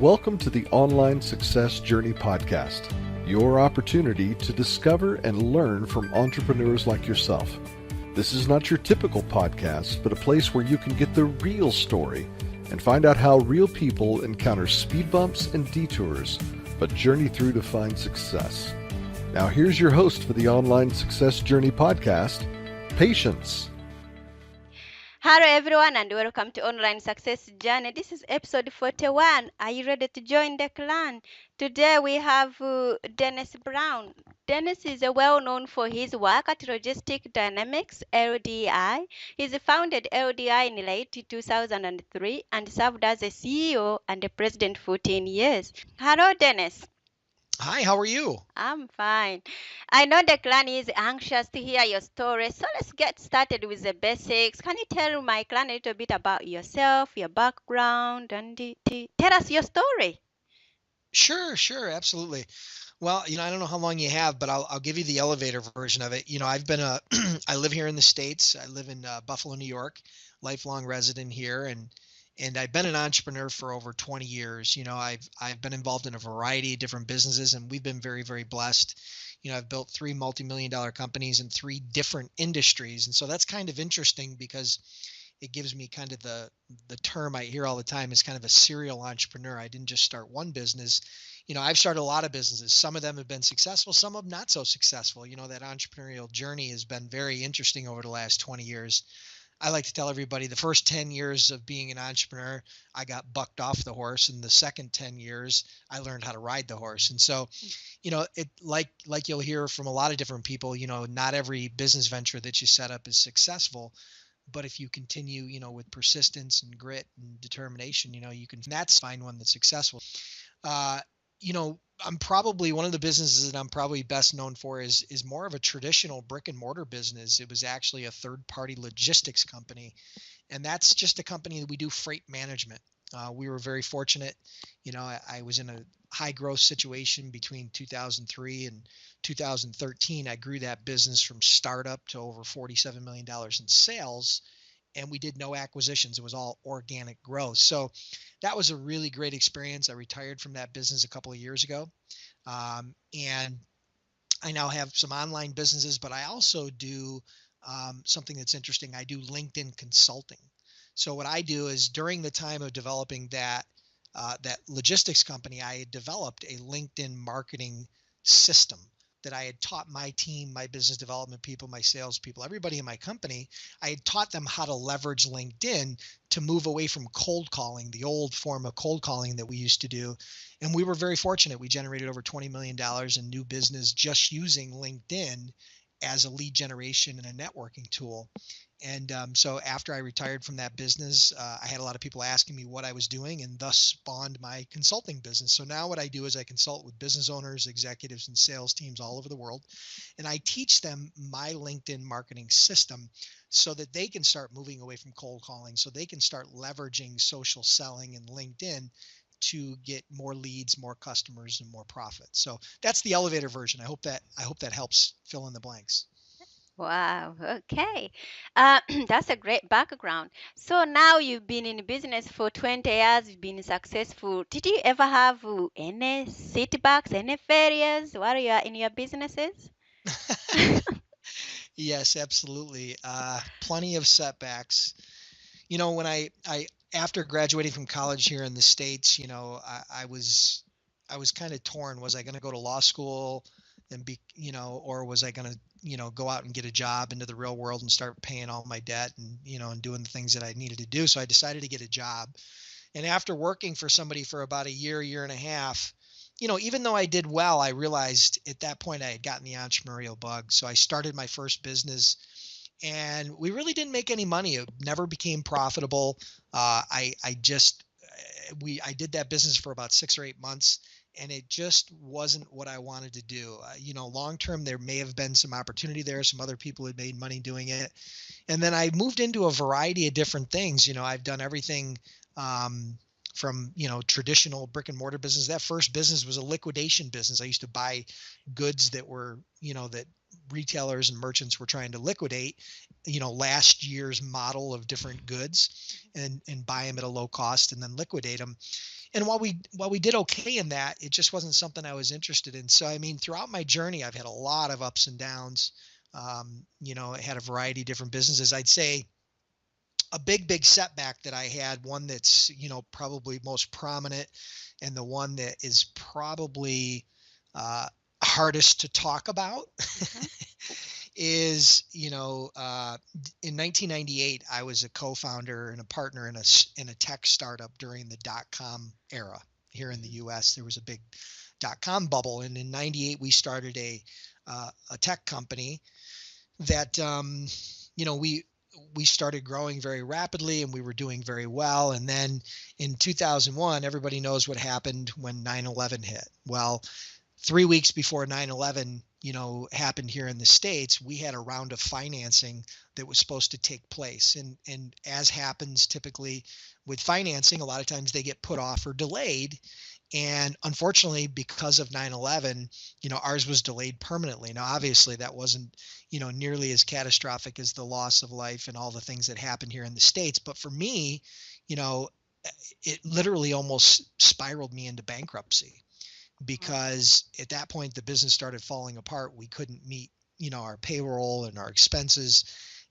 Welcome to the Online Success Journey podcast, your opportunity to discover and learn from entrepreneurs like yourself. This is not your typical podcast, but a place where you can get the real story and find out how real people encounter speed bumps and detours, but journey through to find success. Now here's your host for the Online Success Journey podcast, Patience. Hello everyone and welcome to Online Success Journey. This is episode 41. Are you ready to join the clan? Today we have Dennis Brown. Dennis is well known for his work at Logistic Dynamics, LDI. He's founded LDI in late 2003 and served as a CEO and a president for 10 years. Hello Dennis. Hi, how are you? I'm fine. I know the clan is anxious to hear your story, so let's get started with the basics. Can you tell my clan a little bit about yourself, your background, and tell us your story? Sure, absolutely. Well, I don't know how long you have, but I'll give you the elevator version of it. I've been I live here in the States. I live in Buffalo, New York, lifelong resident here, and I've been an entrepreneur for over 20 years. I've been involved in a variety of different businesses, and we've been very, very blessed. I've built 3 multi-million-dollar companies in 3 different industries, and so that's kind of interesting because it gives me kind of the term I hear all the time is kind of a serial entrepreneur. I didn't just start one business. I've started a lot of businesses. Some of them have been successful, some of them not so successful. That entrepreneurial journey has been very interesting over the last 20 years. I like to tell everybody the first 10 years of being an entrepreneur, I got bucked off the horse. And the second 10 years, I learned how to ride the horse. And so, it like you'll hear from a lot of different people, not every business venture that you set up is successful. But if you continue, with persistence and grit and determination, that's find one that's successful. I'm probably one of the businesses that I'm probably best known for is more of a traditional brick and mortar business. It was actually a third party logistics company. And that's just a company that we do freight management. We were very fortunate. I was in a high growth situation between 2003 and 2013. I grew that business from startup to over $47 million in sales. And we did no acquisitions. It was all organic growth. So that was a really great experience. I retired from that business a couple of years ago. And I now have some online businesses, but I also do something that's interesting. I do LinkedIn consulting. So what I do is during the time of developing that logistics company, I had developed a LinkedIn marketing system that I had taught my team, my business development people, my sales people, everybody in my company. I had taught them how to leverage LinkedIn to move away from cold calling, the old form of cold calling that we used to do. And we were very fortunate. We generated over $20 million in new business just using LinkedIn as a lead generation and a networking tool. And so after I retired from that business, I had a lot of people asking me what I was doing, and thus spawned my consulting business. So now what I do is I consult with business owners, executives, and sales teams all over the world. And I teach them my LinkedIn marketing system so that they can start moving away from cold calling, so they can start leveraging social selling and LinkedIn to get more leads, more customers, and more profit. So that's the elevator version. I hope that helps fill in the blanks. Wow, okay. That's a great background. So now you've been in business for 20 years, you've been successful. Did you ever have any setbacks, any failures while you are in your businesses? Yes, absolutely. Plenty of setbacks. When I after graduating from college here in the States, I was kind of torn. Was I going to go to law school and or was I going to, go out and get a job into the real world and start paying all my debt and, and doing the things that I needed to do. So I decided to get a job. And after working for somebody for about a year and a half, even though I did well, I realized at that point I had gotten the entrepreneurial bug. So I started my first business. And we really didn't make any money. It never became profitable. I did that business for about 6 or 8 months, and it just wasn't what I wanted to do. Long term, there may have been some opportunity there. Some other people had made money doing it. And then I moved into a variety of different things. I've done everything from, traditional brick and mortar business. That first business was a liquidation business. I used to buy goods that were, that retailers and merchants were trying to liquidate, last year's model of different goods and buy them at a low cost and then liquidate them. And while we did okay in that, it just wasn't something I was interested in. So I mean, throughout my journey, I've had a lot of ups and downs. I had a variety of different businesses. I'd say a big setback that I had, one that's, probably most prominent, and the one that is probably uh, hardest to talk about Mhm. is, in 1998, I was a co-founder and a partner in a tech startup during the dot-com era here in the U.S. There was a big dot-com bubble, and in '98 we started a tech company that we started growing very rapidly, and we were doing very well. And then in 2001, everybody knows what happened when 9/11 hit. Well, 3 weeks before 9/11, happened here in the States, we had a round of financing that was supposed to take place. And as happens typically with financing, a lot of times they get put off or delayed. And unfortunately, because of 9/11, ours was delayed permanently. Now, obviously, that wasn't, nearly as catastrophic as the loss of life and all the things that happened here in the States. But for me, you know, it literally almost spiraled me into bankruptcy, because at that point the business started falling apart. We couldn't meet, our payroll and our expenses.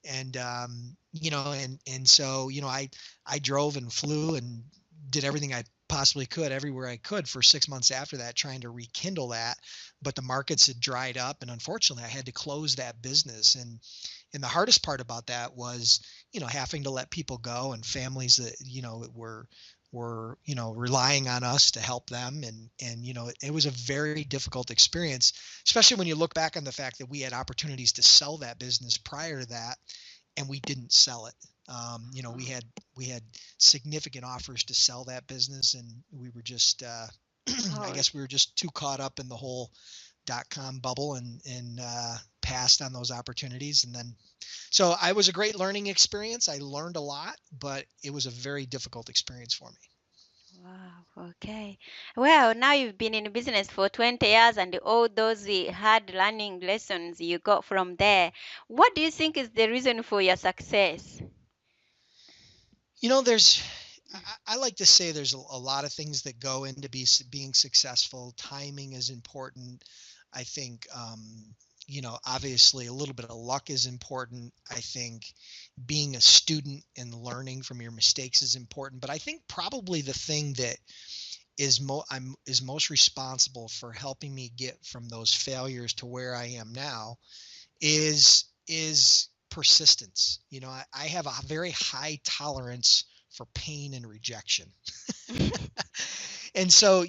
And, and so, I drove and flew and did everything I possibly could everywhere I could for 6 months after that, trying to rekindle that. But the markets had dried up, and unfortunately I had to close that business. And the hardest part about that was, having to let people go, and families that, were relying on us to help them. And it was a very difficult experience, especially when you look back on the fact that we had opportunities to sell that business prior to that, and we didn't sell it. We had significant offers to sell that business, and we were just I Oh, guess we were just too caught up in the whole dot-com bubble, and passed on those opportunities. And then, so I was a great learning experience. I learned a lot, but it was a very difficult experience for me. wow. Okay. Well, now you've been in business for 20 years and all those hard learning lessons you got from there. What do you think is the reason for your success? There's, I like to say there's a lot of things that go into being successful. Timing is important. I think, obviously a little bit of luck is important. I think being a student and learning from your mistakes is important. But I think probably the thing that is most responsible for helping me get from those failures to where I am now is persistence. I have a very high tolerance for pain and rejection. And so,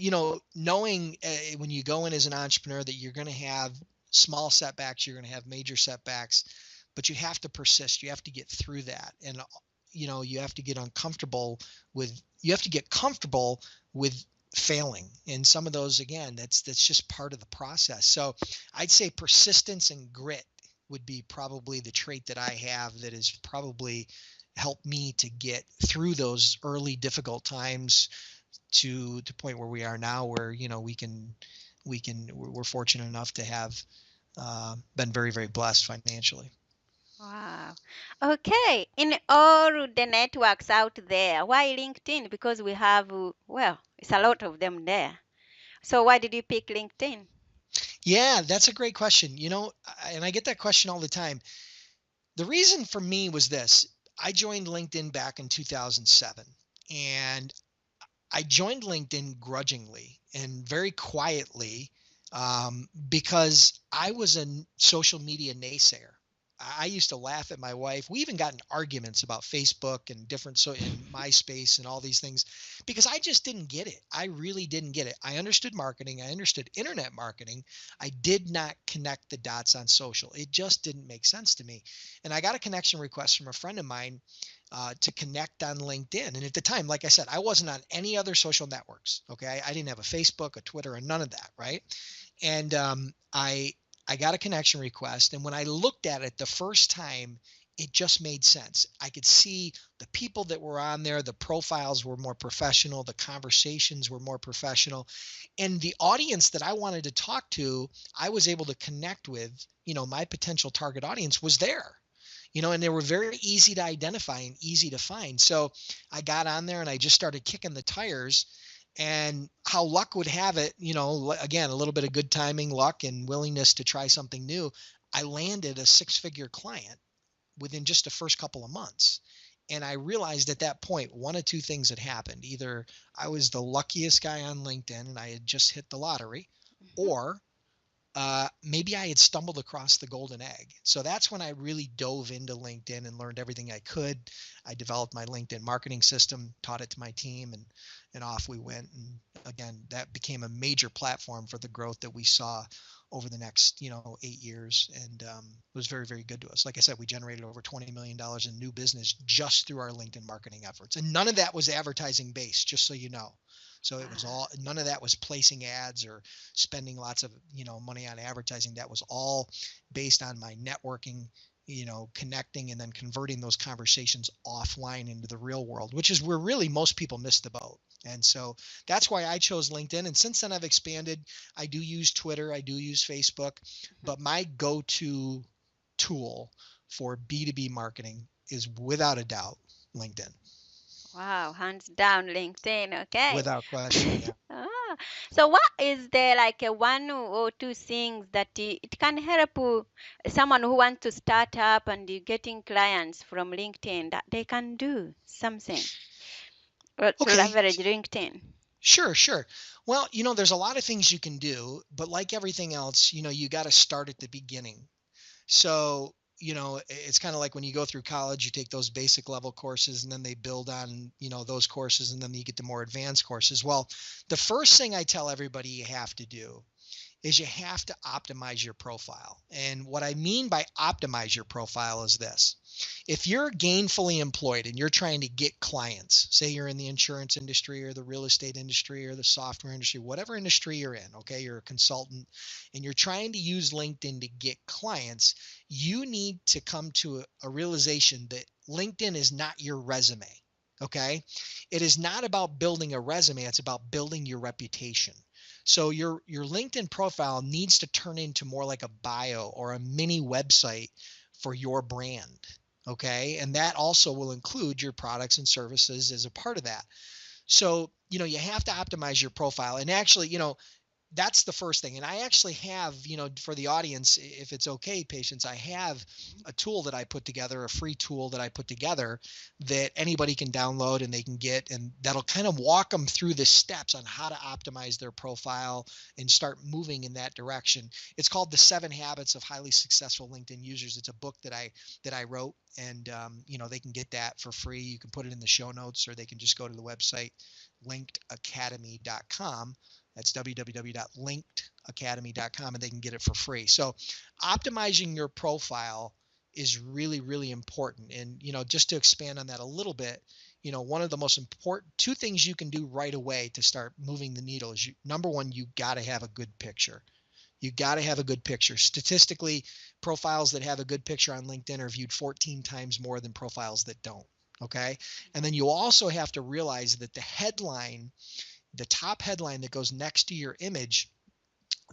knowing when you go in as an entrepreneur that you're going to have small setbacks, you're going to have major setbacks, but you have to persist. You have to get through that. And, you have to get you have to get comfortable with failing. And some of those, again, that's just part of the process. So I'd say persistence and grit would be probably the trait that I have that has probably helped me to get through those early difficult times to the point where we are now, where we're fortunate enough to have been very, very blessed financially. Wow. Okay. In all the networks out there, why LinkedIn? Because we have, well, it's a lot of them there. So why did you pick LinkedIn? Yeah, that's a great question. And I get that question all the time. The reason for me was this: I joined LinkedIn back in 2007, and I joined LinkedIn grudgingly and very quietly, because I was a social media naysayer. I used to laugh at my wife. We even got in arguments about Facebook and different, so in MySpace and all these things, because I just didn't get it. I really didn't get it. I understood marketing. I understood internet marketing. I did not connect the dots on social. It just didn't make sense to me. And I got a connection request from a friend of mine to connect on LinkedIn. And at the time, like I said, I wasn't on any other social networks. Okay. I didn't have a Facebook, a Twitter, and none of that. Right. And I got a connection request. And when I looked at it the first time, it just made sense. I could see the people that were on there, the profiles were more professional, the conversations were more professional, and the audience that I wanted to talk to, I was able to connect with. My potential target audience was there. And they were very easy to identify and easy to find. So I got on there and I just started kicking the tires. And how luck would have it, again, a little bit of good timing, luck, and willingness to try something new. I landed a 6-figure client within just the first couple of months. And I realized at that point, one of two things had happened. Either I was the luckiest guy on LinkedIn and I had just hit the lottery, Mhm. or maybe I had stumbled across the golden egg. So that's when I really dove into LinkedIn and learned everything I could. I developed my LinkedIn marketing system, taught it to my team, and off we went. And again, that became a major platform for the growth that we saw over the next 8 years, and it was very, very good to us. Like I said, we generated over $20 million in new business just through our LinkedIn marketing efforts, and none of that was advertising based, just so you know. So it was Wow. all, none of that was placing ads or spending lots of money on advertising. That was all based on my networking, connecting and then converting those conversations offline into the real world, which is where really most people miss the boat. And so that's why I chose LinkedIn. And since then I've expanded. I do use Twitter, I do use Facebook, Mhm. but my go-to tool for B2B marketing is without a doubt LinkedIn. Wow, hands down LinkedIn. Okay. Without question, yeah. Ah, so what is there like a one or two things that it can help someone who wants to start up and getting clients from LinkedIn that they can do something to Okay. leverage LinkedIn? Sure, sure. Well, there's a lot of things you can do, but like everything else, you got to start at the beginning. So, it's kind of like when you go through college, you take those basic level courses and then they build on, those courses, and then you get the more advanced courses. Well, the first thing I tell everybody you have to do is you have to optimize your profile. And what I mean by optimize your profile is this. If you're gainfully employed and you're trying to get clients, say you're in the insurance industry or the real estate industry or the software industry, whatever industry you're in, okay, you're a consultant and you're trying to use LinkedIn to get clients, you need to come to a realization that LinkedIn is not your resume. Okay. It is not about building a resume. It's about building your reputation. So your LinkedIn profile needs to turn into more like a bio or a mini website for your brand. Okay. And that also will include your products and services as a part of that. So, you have to optimize your profile. And actually, that's the first thing. And I actually have, for the audience, if it's okay, patients, I have a tool that I put together, a free tool that I put together that anybody can download and they can get, and that'll kind of walk them through the steps on how to optimize their profile and start moving in that direction. It's called The 7 Habits of Highly Successful LinkedIn Users. It's a book that I wrote, and they can get that for free. You can put it in the show notes, or they can just go to the website linkedacademy.com. That's www.linkedacademy.com, and they can get it for free. So optimizing your profile is really, really important. And, just to expand on that a little bit, one of the most important two things you can do right away to start moving the needle is number one, you got to have a good picture. You got to have a good picture. Statistically, profiles that have a good picture on LinkedIn are viewed 14 times more than profiles that don't. Okay. And then you also have to realize that the top headline that goes next to your image,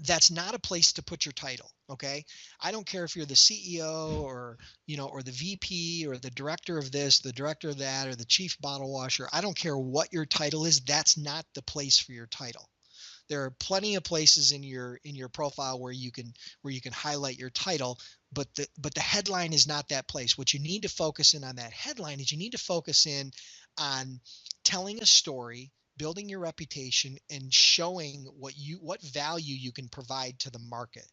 that's not a place to put your title. Okay. I don't care if you're the CEO or the VP or the director of this, the director of that, or the chief bottle washer. I don't care what your title is. That's not the place for your title. There are plenty of places in your profile where you can highlight your title, but the headline is not that place. What you need to focus in on that headline is you need to focus in on telling a story, building your reputation, and showing what value you can provide to the market.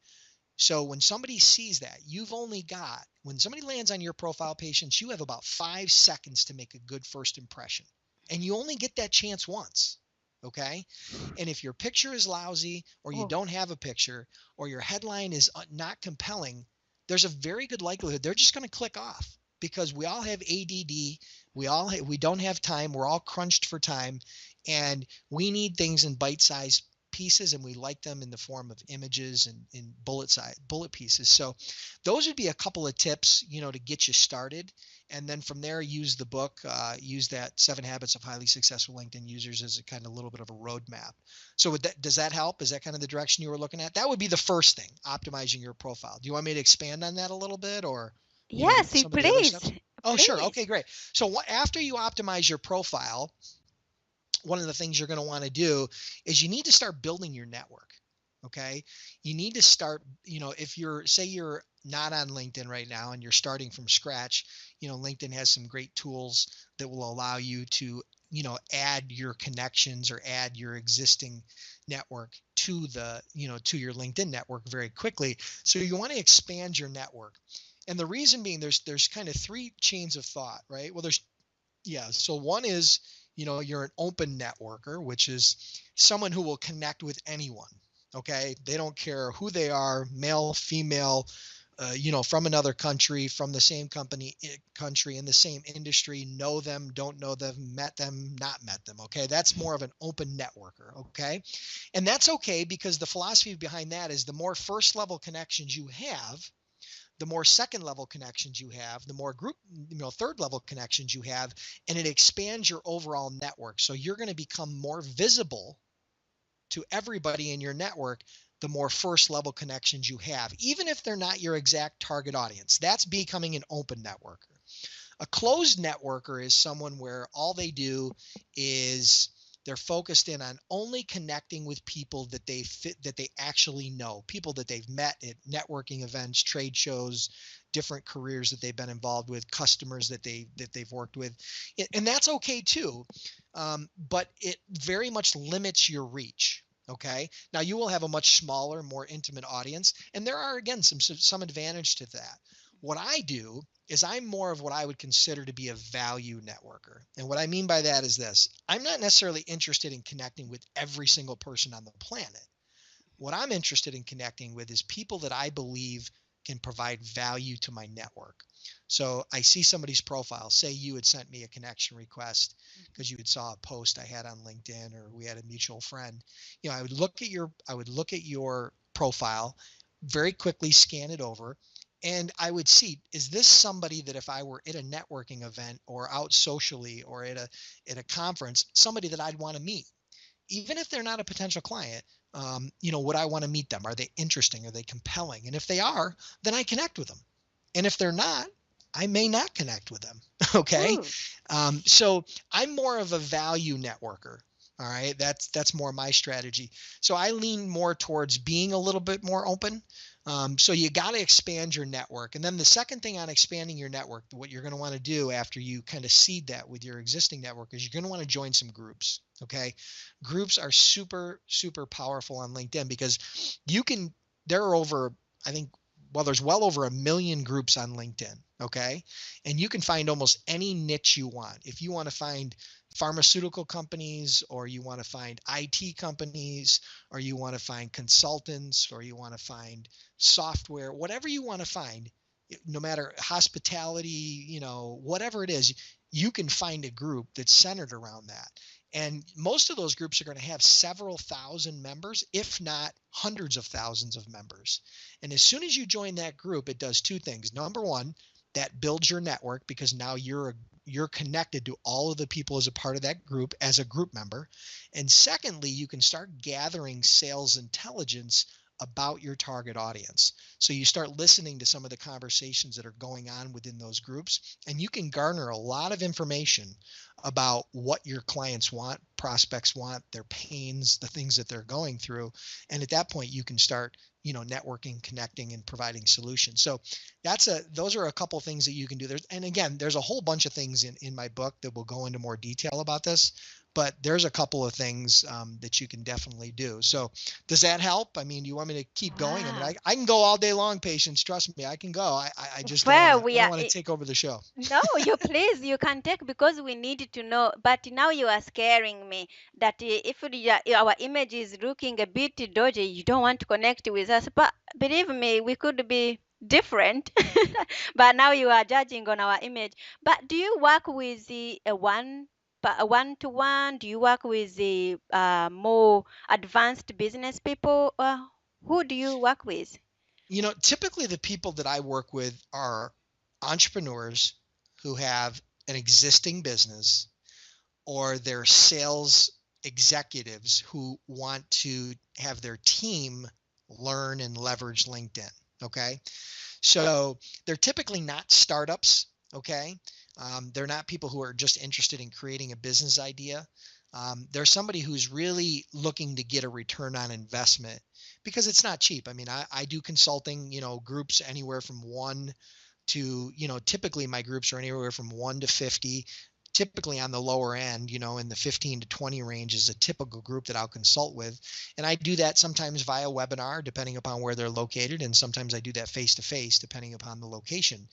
So when somebody sees that, when somebody lands on your profile, patients, you have about 5 seconds to make a good first impression. And you only get that chance once. Okay. And if your picture is lousy, or you Oh, don't have a picture, or your headline is not compelling, there's a very good likelihood they're just going to click off, because we all have ADD. We don't have time. We're all crunched for time, and we need things in bite-sized pieces, and we like them in the form of images and in bullet pieces. So those would be a couple of tips, to get you started. And then from there, use the book, use that 7 Habits of Highly Successful LinkedIn Users as a kind of little bit of a roadmap. So does that help? Is that kind of the direction you were looking at? That would be the first thing, optimizing your profile. Do you want me to expand on that a little bit, or, yes, some of the other please, steps? Oh, sure. please. Okay, great. So after you optimize your profile, one of the things you're going to want to do is you need to start building your network. Okay. You need to start, if say you're not on LinkedIn right now and you're starting from scratch, LinkedIn has some great tools that will allow you to, add your connections or add your existing network to to your LinkedIn network very quickly. So you want to expand your network. And the reason being there's kind of three chains of thought, right? Well, so one is, you're an open networker, which is someone who will connect with anyone. Okay. They don't care who they are, male, female, from another country, from the same country in the same industry, know them, don't know them, met them, not met them. Okay. That's more of an open networker. Okay. And that's okay because the philosophy behind that is the more first level connections you have, the more second level connections you have, the more group, third level connections you have, and it expands your overall network. So you're going to become more visible to everybody in your network, the more first level connections you have, even if they're not your exact target audience. That's becoming an open networker. A closed networker is someone where all they do is they're focused in on only connecting with people that they actually know, people that they've met at networking events, trade shows, different careers that they've been involved with, customers that they've worked with. And that's okay too. But it very much limits your reach. Okay. Now you will have a much smaller, more intimate audience. And there are, again, some advantage to that. What I do is I'm more of what I would consider to be a value networker. And what I mean by that is this: I'm not necessarily interested in connecting with every single person on the planet. What I'm interested in connecting with is people that I believe can provide value to my network. So I see somebody's profile, say you had sent me a connection request because you had saw a post I had on LinkedIn, or we had a mutual friend. I would look at your profile, very quickly scan it over, and I would see, is this somebody that if I were at a networking event or out socially or at a conference, somebody that I'd want to meet? Even if they're not a potential client, would I want to meet them? Are they interesting? Are they compelling? And if they are, then I connect with them. And if they're not, I may not connect with them. Okay. Ooh. So I'm more of a value networker. All right. That's more my strategy. So I lean more towards being a little bit more open. So you got to expand your network. And then the second thing on expanding your network, what you're going to want to do after you kind of seed that with your existing network, is you're going to want to join some groups. Okay. Groups are super, super powerful on LinkedIn because there are over, I think, there's well over 1 million groups on LinkedIn. Okay. And you can find almost any niche you want. If you want to find pharmaceutical companies, or you want to find IT companies, or you want to find consultants, or you want to find software, whatever you want to find, no matter hospitality, whatever it is, you can find a group that's centered around that. And most of those groups are going to have several thousand members, if not hundreds of thousands of members. And as soon as you join that group, it does two things. Number one, that builds your network because now you're connected to all of the people as a part of that group as a group member. And secondly, you can start gathering sales intelligence about your target audience. So you start listening to some of the conversations that are going on within those groups, and you can garner a lot of information about what your clients want, prospects want, their pains, the things that they're going through. And at that point, you can start, networking, connecting, and providing solutions. So those are a couple of things that you can do. There's a whole bunch of things in my book that will go into more detail about this, but there's a couple of things that you can definitely do. So does that help? I mean, do you want me to keep going? I mean, Wow. I can go all day long, Patience. Trust me, I can go. I just don't Where want to, we I don't are, want to take over the show. no, you please, you can take because we need to know. But now you are scaring me that if our image is looking a bit dodgy, you don't want to connect with us. But believe me, we could be different. But now you are judging on our image. But do you work with a one-to-one? Do you work with the more advanced business people? Who do you work with? Typically the people that I work with are entrepreneurs who have an existing business, or they're sales executives who want to have their team learn and leverage LinkedIn. Okay. So they're typically not startups. Okay. They're not people who are just interested in creating a business idea. They're somebody who's really looking to get a return on investment because it's not cheap. I mean, I do consulting, groups anywhere from one to, typically my groups are anywhere from 1 to 50, typically on the lower end, in the 15 to 20 range is a typical group that I'll consult with. And I do that sometimes via webinar, depending upon where they're located. And sometimes I do that face to face, depending upon the location.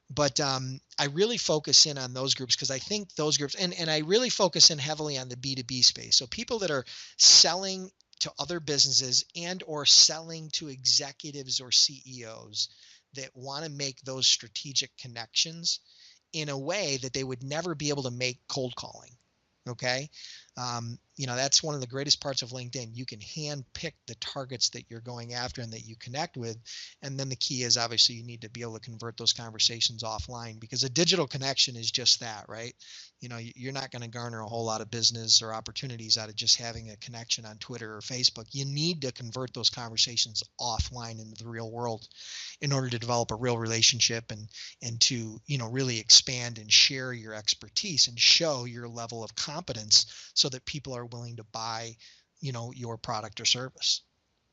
But I really focus in on those groups because I think those groups, and I really focus in heavily on the B2B space. So people that are selling to other businesses and or selling to executives or CEOs that want to make those strategic connections in a way that they would never be able to make cold calling. Okay. That's one of the greatest parts of LinkedIn. You can hand pick the targets that you're going after and that you connect with. And then the key is obviously you need to be able to convert those conversations offline because a digital connection is just that, right? You're not going to garner a whole lot of business or opportunities out of just having a connection on Twitter or Facebook. You need to convert those conversations offline into the real world in order to develop a real relationship and to, really expand and share your expertise and show your level of competence so that people are willing to buy, your product or service.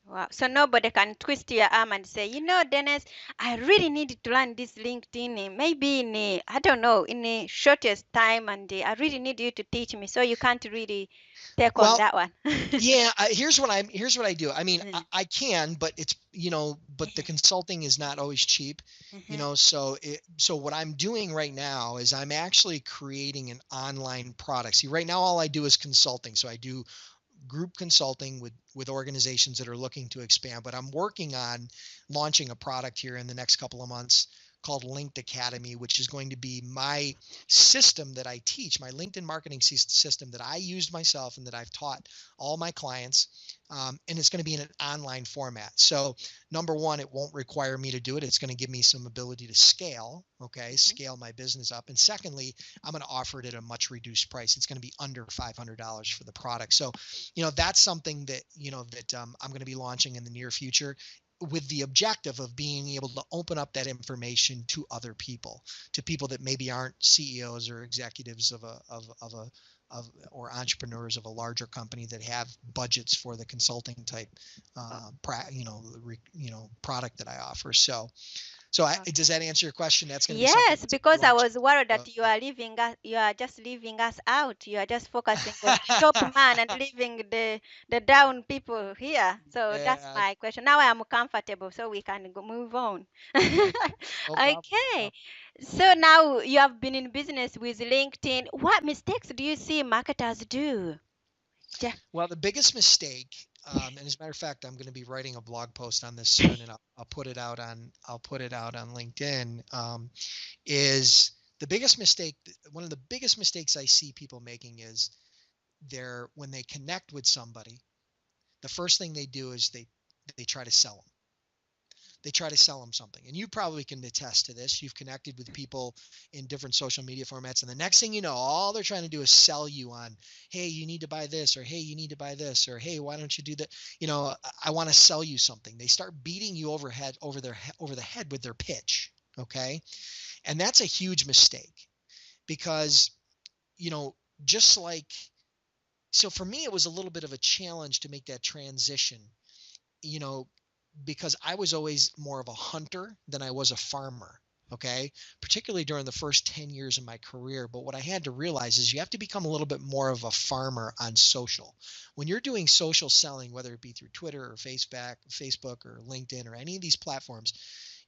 Wow. So nobody can twist your arm and say, Dennis, I really need to learn this LinkedIn, maybe I don't know, in the shortest time, and I really need you to teach me. So you can't really take on Well, that one. yeah, here's what I do. I mean, Mm. I can, but it's, but the consulting is not always cheap, Mhm. so what I'm doing right now is I'm actually creating an online product. See, right now all I do is consulting. So I do group consulting with organizations that are looking to expand, but I'm working on launching a product here in the next couple of months called Linked Academy, which is going to be my system that I teach, my LinkedIn marketing system that I used myself and that I've taught all my clients. And it's going to be in an online format. So number one, it won't require me to do it. It's going to give me some ability to scale, okay, scale my business up. And secondly, I'm going to offer it at a much reduced price. It's going to be under $500 for the product. So that's something that I'm going to be launching in the near future with the objective of being able to open up that information to other people, to people that maybe aren't CEOs or executives or entrepreneurs of a larger company that have budgets for the consulting type product that I offer. So does that answer your question? That's going to be something Yes, that's gonna be because I launched. was worried that you are just leaving us out. You are just focusing on the top man and leaving the down people here. So that's Yeah, my question. Now I am comfortable, so we can move on. no problem. Okay. So now you have been in business with LinkedIn. What mistakes do you see marketers do? Ja- Well, the biggest mistake, and as a matter of fact, I'm going to be writing a blog post on this soon, and I'll put it out on LinkedIn. Is the biggest mistake? One of the biggest mistakes I see people making is when they connect with somebody, the first thing they do is they try to sell them. They try to sell them something. And you probably can attest to this. You've connected with people in different social media formats. And the next thing you know, all they're trying to do is sell you on, hey, you need to buy this, or hey, you need to buy this, or hey, why don't you do that? I want to sell you something. They start beating you over the head with their pitch. Okay. And that's a huge mistake because, you know, just like, so for me, it was a little bit of a challenge to make that transition, you know, because I was always more of a hunter than I was a farmer. Okay. Particularly during the first 10 years of my career. But what I had to realize is you have to become a little bit more of a farmer on social. When you're doing social selling, whether it be through Twitter or Facebook or LinkedIn or any of these platforms,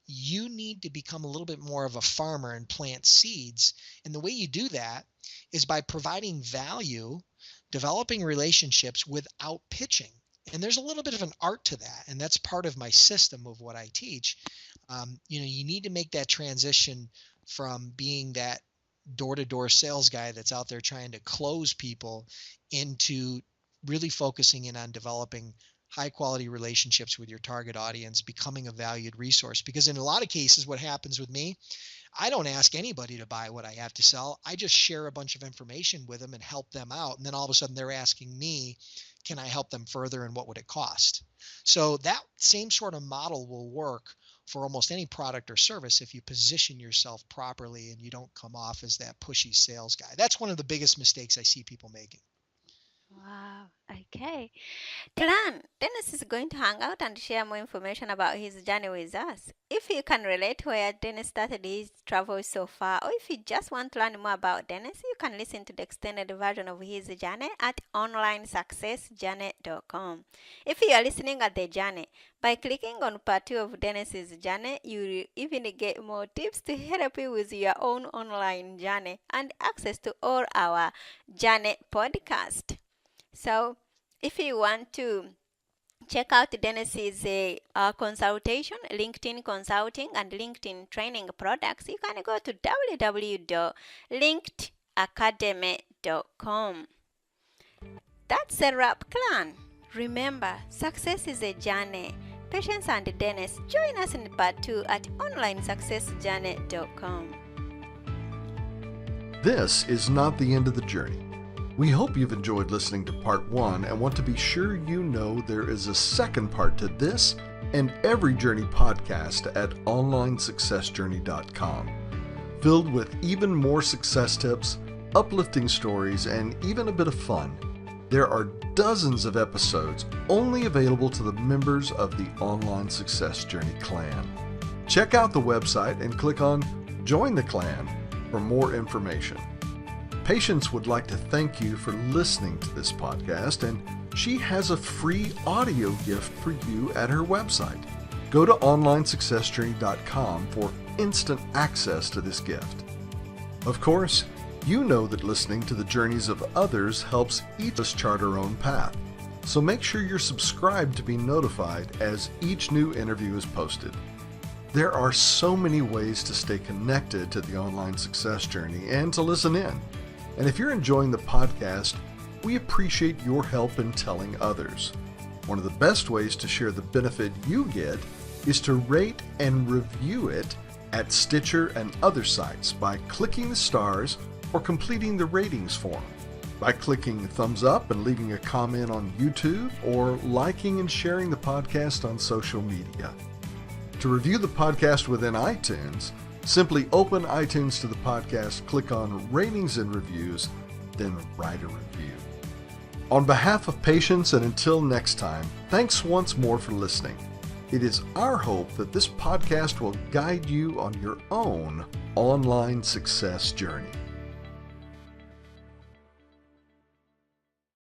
you need to become a little bit more of a farmer and plant seeds. And the way you do that is by providing value, developing relationships without pitching. And there's a little bit of an art to that. And that's part of my system of what I teach. You need to make that transition from being that door-to-door sales guy that's out there trying to close people into really focusing in on developing high quality relationships with your target audience, becoming a valued resource. Because in a lot of cases, what happens with me, I don't ask anybody to buy what I have to sell. I just share a bunch of information with them and help them out. And then all of a sudden they're asking me, can I help them further and what would it cost? So that same sort of model will work for almost any product or service if you position yourself properly and you don't come off as that pushy sales guy. That's one of the biggest mistakes I see people making. Wow. Okay. Clan, Dennis is going to hang out and share more information about his journey with us. If you can relate where Dennis started his travels so far, or if you just want to learn more about Dennis, you can listen to the extended version of his journey at onlinesuccessjourney.com. If you are listening at the journey, by clicking on part 2 of Dennis's journey, you will even get more tips to help you with your own online journey and access to all our journey podcast. So, if you want to check out Dennis's consultation, LinkedIn consulting, and LinkedIn training products, you can go to www.linkedacademy.com. That's a wrap, clan. Remember, success is a journey. Patience and Dennis, join us in part 2 at onlinesuccessjourney.com. This is not the end of the journey. We hope you've enjoyed listening to part 1 and want to be sure you know there is a second part to this and every journey podcast at onlinesuccessjourney.com, filled with even more success tips, uplifting stories, and even a bit of fun. There are dozens of episodes only available to the members of the Online Success Journey clan. Check out the website and click on Join the Clan for more information. Patience would like to thank you for listening to this podcast, and she has a free audio gift for you at her website. Go to onlinesuccessjourney.com for instant access to this gift. Of course, you know that listening to the journeys of others helps each of us chart our own path, so make sure you're subscribed to be notified as each new interview is posted. There are so many ways to stay connected to the Online Success Journey and to listen in. And if you're enjoying the podcast, we appreciate your help in telling others. One of the best ways to share the benefit you get is to rate and review it at Stitcher and other sites by clicking the stars or completing the ratings form, by clicking thumbs up and leaving a comment on YouTube, or liking and sharing the podcast on social media. To review the podcast within iTunes, simply open iTunes to the podcast, click on Ratings and Reviews, then write a review. On behalf of Patience, and until next time, thanks once more for listening. It is our hope that this podcast will guide you on your own online success journey.